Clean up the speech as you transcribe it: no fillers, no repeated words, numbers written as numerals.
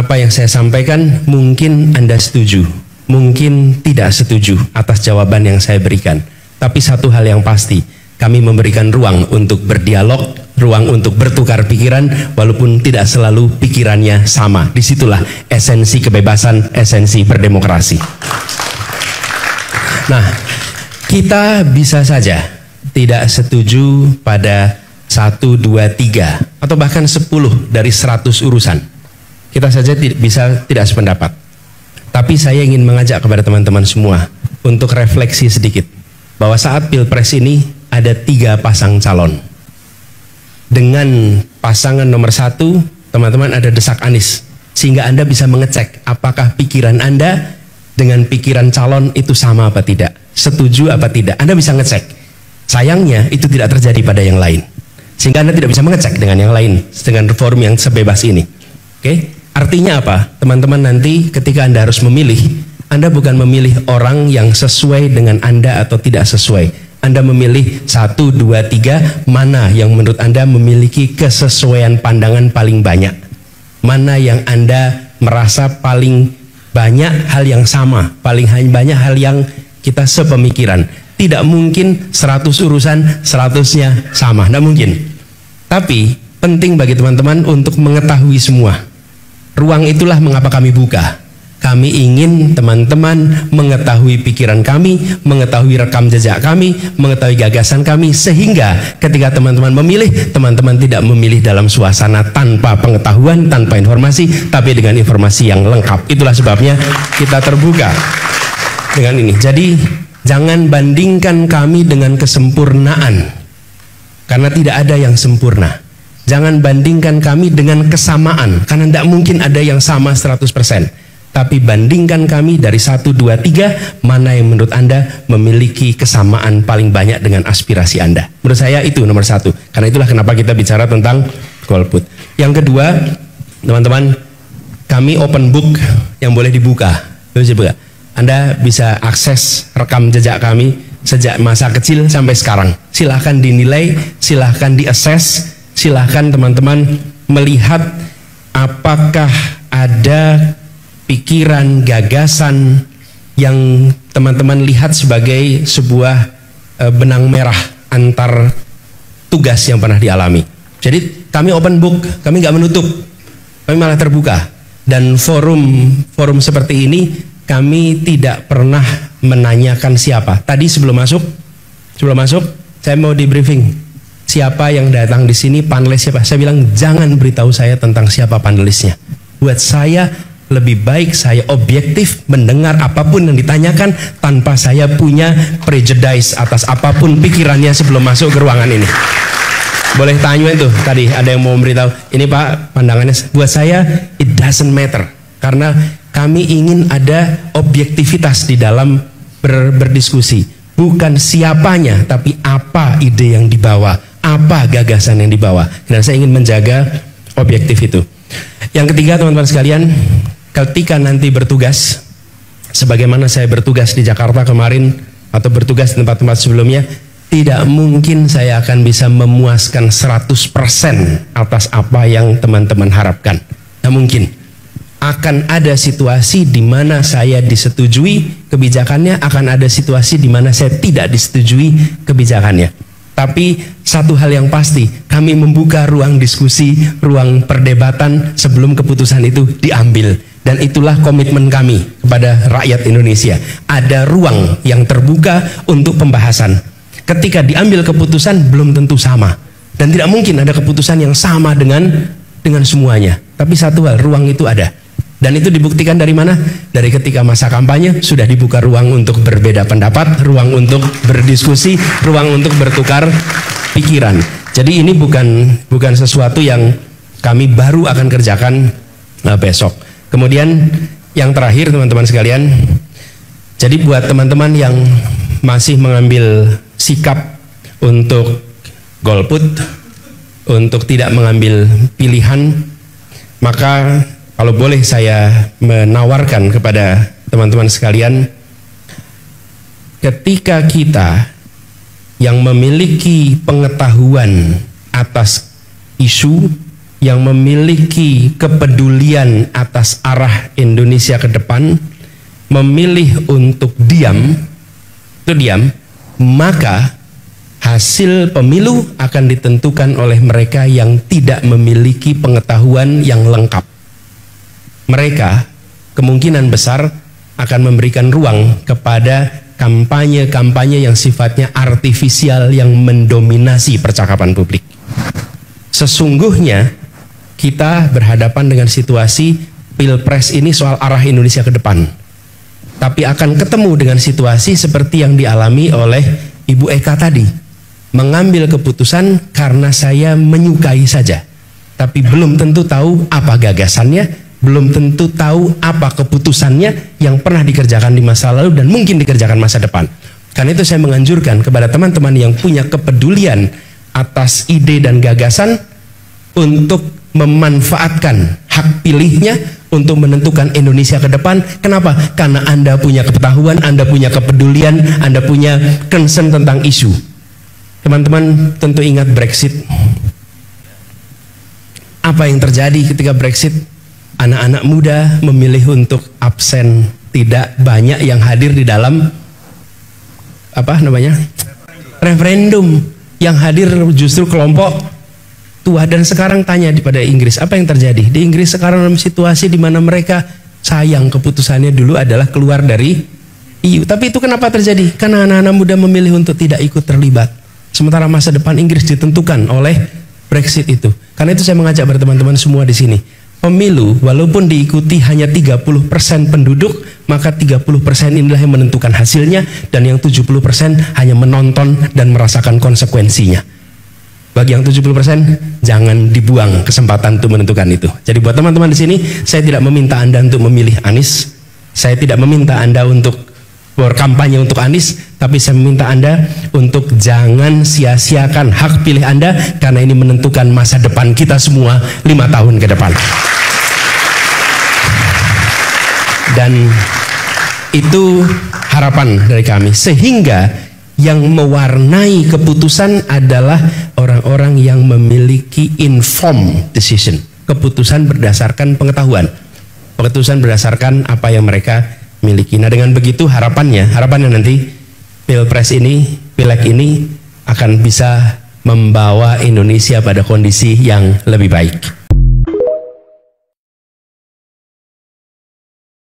apa yang saya sampaikan mungkin Anda setuju, mungkin tidak setuju atas jawaban yang saya berikan. Tapi satu hal yang pasti, kami memberikan ruang untuk berdialog, ruang untuk bertukar pikiran, walaupun tidak selalu pikirannya sama. Disitulah esensi kebebasan, esensi berdemokrasi. Nah, kita bisa saja tidak setuju pada 1, 2, 3 atau bahkan 10 dari 100 urusan. Kita saja bisa tidak sependapat. Tapi saya ingin mengajak kepada teman-teman semua untuk refleksi sedikit bahwa saat Pilpres ini ada 3 pasang calon. Dengan pasangan nomor 1, teman-teman ada desak Anies, sehingga Anda bisa mengecek apakah pikiran Anda dengan pikiran calon itu sama apa tidak, setuju apa tidak. Anda bisa ngecek. Sayangnya itu tidak terjadi pada yang lain, sehingga Anda tidak bisa mengecek dengan yang lain dengan forum yang sebebas ini. Oke? Artinya apa? Teman-teman, nanti ketika Anda harus memilih, Anda bukan memilih orang yang sesuai dengan Anda atau tidak sesuai. Anda memilih 1, 2, 3, mana yang menurut Anda memiliki kesesuaian pandangan paling banyak. Mana yang Anda merasa paling banyak hal yang sama, paling banyak hal yang kita sepemikiran. Tidak mungkin 100 urusan 100-nya sama, tidak mungkin. Tapi penting bagi teman-teman untuk mengetahui semua. Ruang itulah mengapa kami buka. Kami ingin teman-teman mengetahui pikiran kami, mengetahui rekam jejak kami, mengetahui gagasan kami, sehingga ketika teman-teman memilih, teman-teman tidak memilih dalam suasana tanpa pengetahuan, tanpa informasi, tapi dengan informasi yang lengkap. Itulah sebabnya kita terbuka dengan ini. Jadi jangan bandingkan kami dengan kesempurnaan, karena tidak ada yang sempurna. Jangan bandingkan kami dengan kesamaan, karena tidak mungkin ada yang sama 100%. Tapi bandingkan kami dari 1, 2, 3, mana yang menurut Anda memiliki kesamaan paling banyak dengan aspirasi Anda. Menurut saya itu nomor 1. Karena itulah kenapa kita bicara tentang golput. Yang kedua, teman-teman, kami open book yang boleh dibuka. Anda bisa akses rekam jejak kami sejak masa kecil sampai sekarang. Silahkan dinilai, silahkan diakses, silahkan teman-teman melihat apakah ada pikiran, gagasan yang teman-teman lihat sebagai sebuah benang merah antar tugas yang pernah dialami. Jadi kami open book, kami nggak menutup, kami malah terbuka. Dan forum seperti ini kami tidak pernah menanyakan siapa. Tadi sebelum masuk saya mau di briefing siapa yang datang di sini, panelis siapa. Saya bilang jangan beritahu saya tentang siapa panelisnya. Buat saya lebih baik saya objektif mendengar apapun yang ditanyakan tanpa saya punya prejudice atas apapun pikirannya sebelum masuk ke ruangan ini. Boleh tanya itu tadi ada yang mau memberitahu ini Pak pandangannya. Buat saya it doesn't matter, karena kami ingin ada objektivitas di dalam berdiskusi, bukan siapanya tapi apa ide yang dibawa, apa gagasan yang dibawa. Dan saya ingin menjaga objektif itu. Yang ketiga, teman-teman sekalian, ketika nanti bertugas, sebagaimana saya bertugas di Jakarta kemarin atau bertugas di tempat-tempat sebelumnya, tidak mungkin saya akan bisa memuaskan 100% atas apa yang teman-teman harapkan. Tidak mungkin. Akan ada situasi di mana saya disetujui kebijakannya, akan ada situasi di mana saya tidak disetujui kebijakannya. Tapi satu hal yang pasti, kami membuka ruang diskusi, ruang perdebatan sebelum keputusan itu diambil. Dan itulah komitmen kami kepada rakyat Indonesia. Ada ruang yang terbuka untuk pembahasan. Ketika diambil keputusan belum tentu sama. Dan tidak mungkin ada keputusan yang sama dengan semuanya. Tapi satu hal, ruang itu ada. Dan itu dibuktikan dari mana? Dari ketika masa kampanye sudah dibuka ruang untuk berbeda pendapat, ruang untuk berdiskusi, ruang untuk bertukar pikiran. Jadi ini bukan sesuatu yang kami baru akan kerjakan besok. Kemudian yang terakhir teman-teman sekalian, jadi buat teman-teman yang masih mengambil sikap untuk golput, untuk tidak mengambil pilihan, maka kalau boleh saya menawarkan kepada teman-teman sekalian, ketika kita yang memiliki pengetahuan atas isu, yang memiliki kepedulian atas arah Indonesia ke depan memilih untuk diam, maka hasil pemilu akan ditentukan oleh mereka yang tidak memiliki pengetahuan yang lengkap. Mereka kemungkinan besar akan memberikan ruang kepada kampanye-kampanye yang sifatnya artifisial yang mendominasi percakapan publik. Sesungguhnya kita berhadapan dengan situasi Pilpres ini soal arah Indonesia ke depan. Tapi akan ketemu dengan situasi seperti yang dialami oleh Ibu Eka tadi. Mengambil keputusan karena saya menyukai saja. Tapi belum tentu tahu apa gagasannya, belum tentu tahu apa keputusannya yang pernah dikerjakan di masa lalu dan mungkin dikerjakan masa depan. Karena itu saya menganjurkan kepada teman-teman yang punya kepedulian atas ide dan gagasan untuk memanfaatkan hak pilihnya untuk menentukan Indonesia ke depan. Kenapa? Karena Anda punya pengetahuan, Anda punya kepedulian, Anda punya concern tentang isu. Teman-teman tentu ingat Brexit. Apa yang terjadi ketika Brexit? Anak-anak muda memilih untuk absen, tidak banyak yang hadir di dalam referendum. Yang hadir justru kelompok tua. Dan sekarang tanya pada Inggris, apa yang terjadi? Di Inggris sekarang dalam situasi di mana mereka sayang keputusannya dulu adalah keluar dari EU. Tapi itu kenapa terjadi? Karena anak-anak muda memilih untuk tidak ikut terlibat. Sementara masa depan Inggris ditentukan oleh Brexit itu. Karena itu saya mengajak pada teman-teman semua di sini. Pemilu walaupun diikuti hanya 30% penduduk, maka 30% inilah yang menentukan hasilnya, dan yang 70% hanya menonton dan merasakan konsekuensinya. Bagi yang 70%, jangan dibuang kesempatan untuk menentukan itu. Jadi buat teman-teman di sini, saya tidak meminta Anda untuk memilih Anies. Saya tidak meminta Anda untuk berkampanye untuk Anies, tapi saya meminta Anda untuk jangan sia-siakan hak pilih Anda, karena ini menentukan masa depan kita semua 5 tahun ke depan. Dan itu harapan dari kami, sehingga yang mewarnai keputusan adalah orang-orang yang memiliki informed decision, keputusan berdasarkan pengetahuan, keputusan berdasarkan apa yang mereka miliki. Nah, dengan begitu harapannya nanti Pilpres ini, Pileg ini akan bisa membawa Indonesia pada kondisi yang lebih baik.